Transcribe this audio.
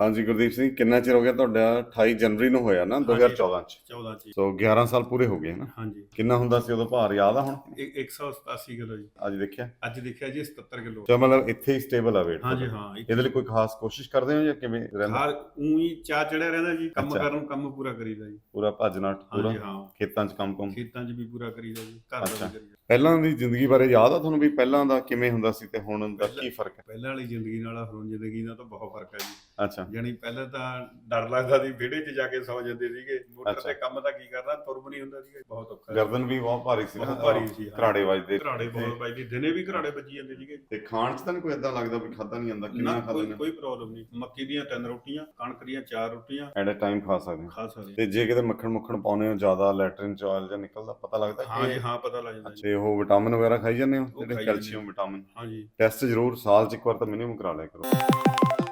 ਹਾਂਜੀ ਗੁਰਦੀਪ ਸਿੰਘ, ਕਿੰਨਾ ਚਿਰ ਹੋ ਗਿਆ ਤੁਹਾਡਾ? 28 ਜਨਵਰੀ ਨੂੰ ਹੋਇਆ ਨਾ 2014 ਚ? 14 ਚ। ਸੋ 11 ਸਾਲ ਪੂਰੇ ਹੋ ਗਏ ਨਾ। ਹਾਂਜੀ। ਕਿੰਨਾ ਹੁੰਦਾ ਸੀ ਉਦੋਂ ਭਾਰ, ਯਾਦ ਆ ਹੁਣ? 187 ਕਿਲੋ ਜੀ। ਅੱਜ ਦੇਖਿਆ ਜੀ 77 ਕਿਲੋ। ਚਲੋ ਮਤਲਬ ਇੱਥੇ ਹੀ ਸਟੇਬਲ ਆ weight ਹਾਂਜੀ ਤੁਹਾਡਾ। ਹਾਂ। ਇਹਦੇ ਲਈ ਕੋਈ ਖਾਸ ਕੋਸ਼ਿਸ਼ ਕਰਦੇ ਹੋ ਜਾਂ ਕਿਵੇਂ ਰਹਿੰਦਾ? ਉਹੀ ਚਾਹ ਚੜਿਆ ਰਹਿੰਦਾ ਜੀ, ਕੰਮ ਅੱਛਾ। ਕਰਨ ਨੂੰ ਕੰਮ ਪੂਰਾ ਕਰੀਦਾ ਜੀ। ਪੂਰਾ ਭੱਜ ਨੱਠ ਪੂਰਾ ਹਾਂਜੀ ਹਾਂ। ਖੇਤਾਂ 'ਚ ਕੰਮ ਖੇਤਾਂ 'ਚ ਵੀ ਪੂਰਾ ਕਰੀਦਾ ਜੀ, ਘਰ ਦਾ ਅੱਛਾ। ਵੀ ਕਰੀਦਾ। ਪਹਿਲਾਂ ਦੀ ਜ਼ਿੰਦਗੀ ਬਾਰੇ ਯਾਦ ਆ ਤੁਹਾਨੂੰ ਵੀ ਪਹਿਲਾਂ ਦਾ ਕਿਵੇਂ ਹੁੰਦਾ ਸੀ ਤੇ ਹੁਣ ਦਾ ਕੀ ਫਰਕ ਹੈ? ਪਹਿਲਾਂ ਵਾਲੀ ਜ਼ਿੰਦਗੀ ਨਾਲ ਹੁਣ ਜ਼ਿੰਦਗੀ ਦਾ ਤਾਂ ਬਹੁਤ ਫਰਕ ਹੈ ਜੀ। ਅੱਛਾ। ਜਾਣੀ ਪਹਿਲਾਂ ਤਾਂ ਡਰ ਲੱਗਦਾ ਸੀ, ਵਿਹੜੇ 'ਚ ਜਾ ਕੇ ਸੌ ਜਾਂਦੇ ਸੀਗੇ। ਮੋਟਰ ਤੇ ਕੰਮ ਤਾਂ ਕੀ ਕਰਨਾ, ਤੁਰ ਵੀ ਨਹੀਂ ਹੁੰਦਾ ਸੀਗਾ, ਬਹੁਤ ਔਖਾ। ਗਰਦਨ ਵੀ ਬਹੁਤ ਭਾਰੀ ਸੀ ਨਾ, ਬਹੁਤ ਭਾਰੀ ਸੀ। ਘਰਾੜੇ ਵੱਜਦੇ, ਘਰਾੜੇ ਬਹੁਤ ਵੱਜਦੇ, ਦਿਨੇ ਵੀ ਘਰਾੜੇ ਵੱਜੀ ਜਾਂਦੇ ਸੀਗੇ। ਤੇ ਖਾਣ 'ਚ ਤਾਂ ਨਹੀਂ ਕੋਈ ਏਦਾਂ ਲੱਗਦਾ ਵੀ ਖਾਧਾ ਨਹੀਂ ਜਾਂਦਾ? ਕਿੰਨਾ ਖਾ ਲੈਂਦੇ? ਕੋਈ ਪ੍ਰੋਬਲਮ ਨਹੀਂ। ਮੱਕੀ ਦੀਆਂ 3 ਰੋਟੀਆਂ, ਕਣਕ ਦੀਆਂ 4 ਰੋਟੀਆਂ ਐਟ ਅ ਟਾਈਮ ਖਾ ਸਕਦੇ। ਤੇ ਜੇ ਕਿਤੇ ਮੱਖਣ ਪਾਉਨੇ ਹੋ ਜ਼ਿਆਦਾ, ਲੈਟਰਿਨ ਚ ਆਇਲ ਜਾਂ ਨਿਕਲਦਾ ਪਤਾ ਲੱਗਦਾ? ਹਾਂਜੀ ਹਾਂ, ਪਤਾ ਲੱਗ ਜਾਂਦਾ। ਤੇ ਉਹ ਵਿਟਾਮਿਨ ਵਗੈਰਾ ਖਾਈ ਜਾਂਦੇ ਹੋ, ਜਿਹੜੇ ਕੈਲਸ਼ੀਅਮ ਵਿਟਾਮਿਨ? ਹਾਂਜੀ। ਟੈਸਟ ਜ਼ਰੂਰ ਸਾਲ 'ਚ ਇੱਕ ਵਾਰ ਤਾਂ ਮਿਨੀਮਮ ਕਰਾ ਲਿਆ ਕਰੋ।